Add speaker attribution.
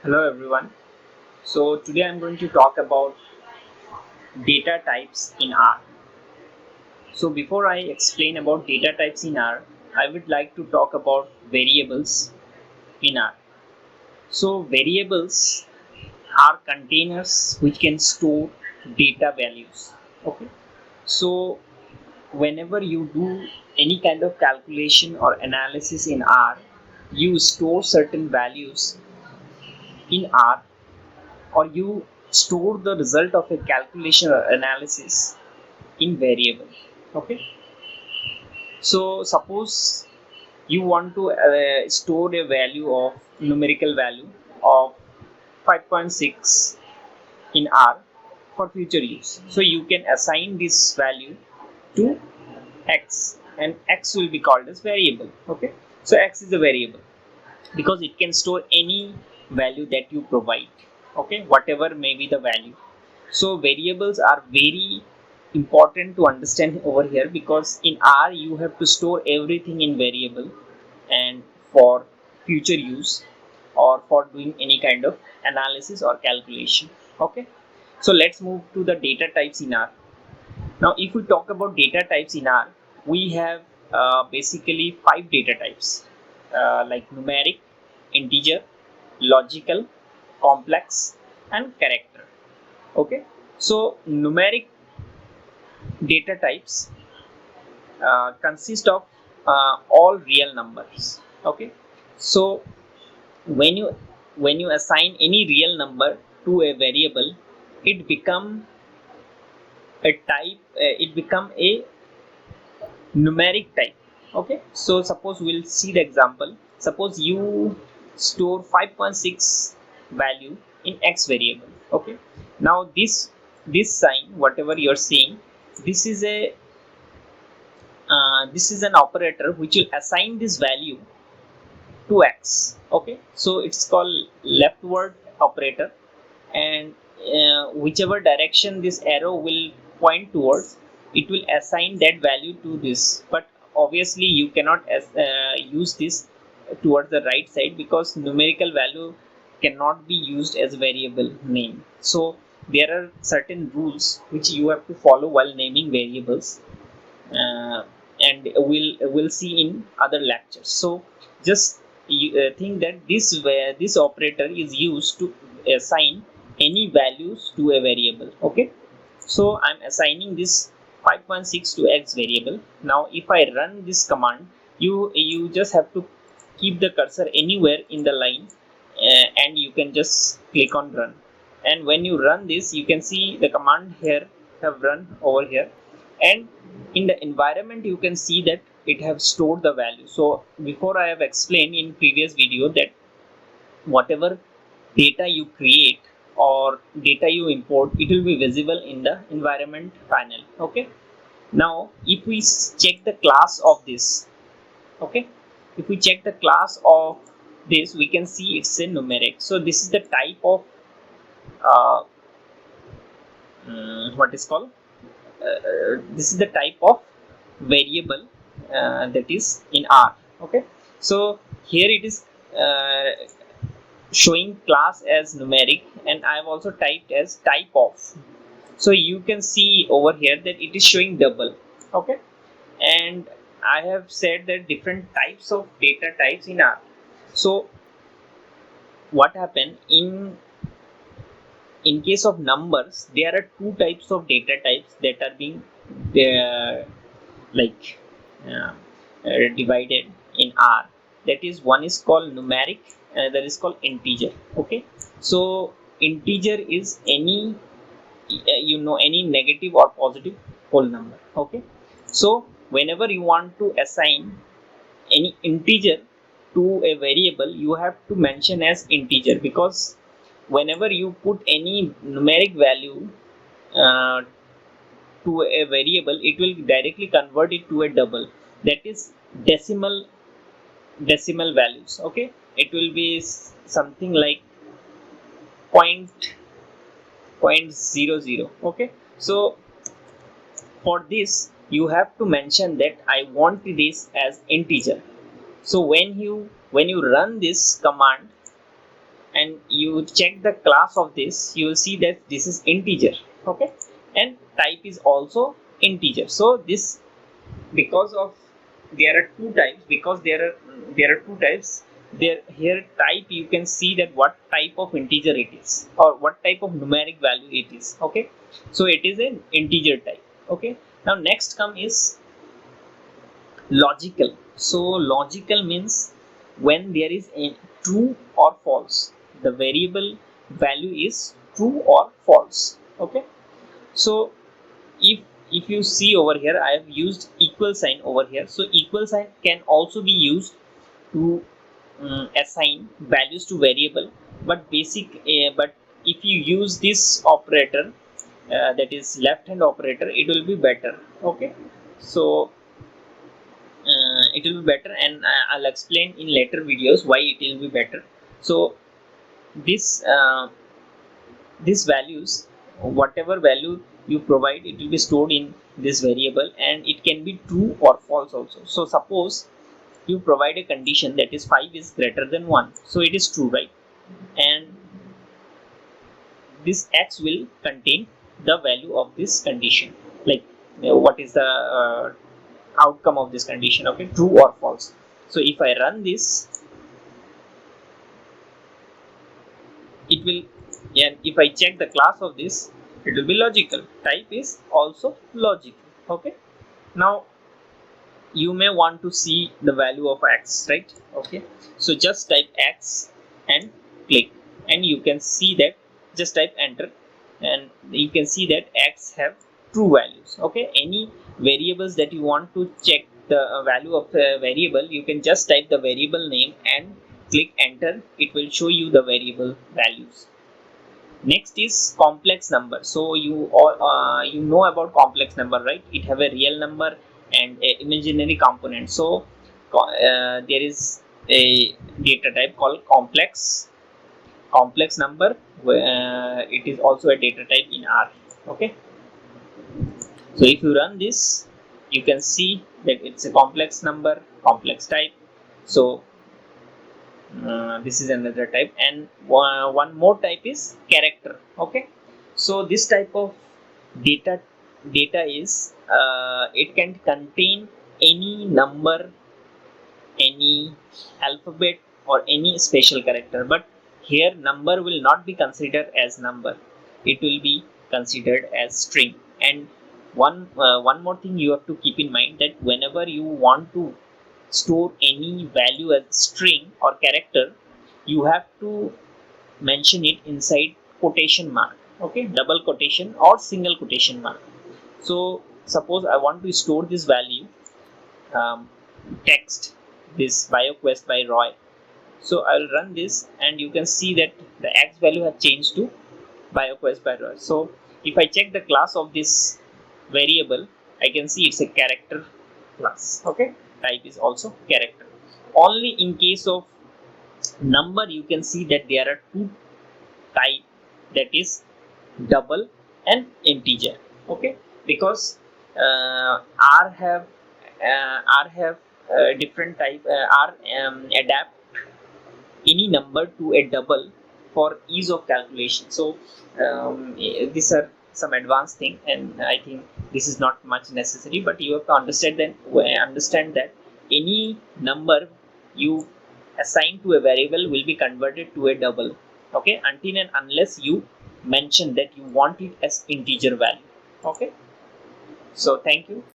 Speaker 1: Hello everyone. So today I'm going to talk about data types in R. So before I explain about data types in R, I would like to talk about variables in R. So variables are containers which can store data values. Okay. So whenever you do any kind of calculation or analysis in R, you store certain values in R, or you store the result of a calculation or analysis in variable. Okay, so suppose you want to store a value of numerical value of 5.6 in R for future use. So you can assign this value to x, and x will be called as variable. Okay, so x is a variable because it can store any value that you provide. Okay, whatever may be the value. So variables are very important to understand over here, because in R you have to store everything in variable, and for future use or for doing any kind of analysis or calculation. Okay, so let's move to the data types in R. Now if we talk about data types in R, we have basically 5 data types, like numeric, integer, logical, complex, and character. Okay, so numeric data types consist of all real numbers. Okay, so when you assign any real number to a variable, it become a type, it become a numeric type. Okay, so suppose we'll see the example. Suppose you store 5.6 value in x variable. Okay, now this sign, whatever you're seeing, this is a this is an operator which will assign this value to x. Okay, so it's called leftward operator, and whichever direction this arrow will point towards, it will assign that value to this. But obviously you cannot use this towards the right side, because numerical value cannot be used as variable name. So there are certain rules which you have to follow while naming variables, uh, and we'll see in other lectures. So just think that this operator is used to assign any values to a variable. Okay, so I'm assigning this 5.6 to x variable. Now if I run this command, you just have to keep the cursor anywhere in the line, and you can just click on run. And when you run this, you can see the command here have run over here, and in the environment you can see that it have stored the value. So before, I have explained in previous video that whatever data you create or data you import, it will be visible in the environment panel. Okay, now if we check the class of this, okay, if we check the class of this, we can see it's a numeric. So this is the type of uh, what is called this is the type of variable that is in R. Okay, so here it is showing class as numeric, and I have also typed as type of. So you can see over here that it is showing double. Okay, and I have said that different types of data types in R. So what happened in case of numbers, there are two types of data types that are being uh, like uh, divided in R. That is, one is called numeric, another is called integer. Okay, so integer is any any negative or positive whole number. Okay, so whenever you want to assign any integer to a variable, you have to mention as integer, because whenever you put any numeric value uh, to a variable, it will directly convert it to a double, that is decimal values. Okay, it will be something like point zero zero. Okay, so for this you have to mention that I want this as integer. So when you run this command and you check the class of this, you will see that this is integer. Okay, and type is also integer. So this, because of there are two types, because there are two types there. Here type, you can see that what type of integer it is, or what type of numeric value it is. Okay, so it is an integer type. Okay, now next come is logical. So logical means when there is a true or false, the variable value is true or false. Okay, so if you see over here, I have used equal sign over here. So equal sign can also be used to assign values to variable, but but if you use this operator, that is left hand operator, it will be better. Okay, so it will be better, and I'll explain in later videos why it will be better. So this these values, whatever value you provide, it will be stored in this variable, and it can be true or false also. So suppose you provide a condition that is 5 is greater than 1, so it is true, right? And this x will contain the value of this condition, like what is the outcome of this condition. Okay, true or false. So if I run this, it will, and if I check the class of this, it will be logical. Type is also logical. Okay, now you may want to see the value of x, right? Okay, so just type x and click, and you can see that, just type enter, and you can see that x have true values. Okay, any variables that you want to check the value of the variable, you can just type the variable name and click enter. It will show you the variable values. Next is complex number. So you all you know about complex number, right? It have a real number and a imaginary component. So there is a data type called complex number. It is also a data type in R. Okay, so if you run this, you can see that it's a complex number, complex type. So this is another type, and one more type is character. Okay, so this type of data is it can contain any number, any alphabet, or any special character. But here number will not be considered as number, it will be considered as string. And one more thing you have to keep in mind, that whenever you want to store any value as string or character, you have to mention it inside quotation mark. Okay, double quotation or single quotation mark. So suppose I want to store this value, text, this BioQuest by Roy. So I will run this, and you can see that the x value has changed to BioQuest by Roy. So if I check the class of this variable, I can see it's a character class. Okay, type is also character. Only in case of number, you can see that there are two type, that is double and integer. Okay, because R have different type. R adapt any number to a double for ease of calculation. So these are some advanced thing, and I think this is not much necessary, but you have to understand that any number you assign to a variable will be converted to a double. Okay, until and unless you mention that you want it as integer value. Okay, so thank you.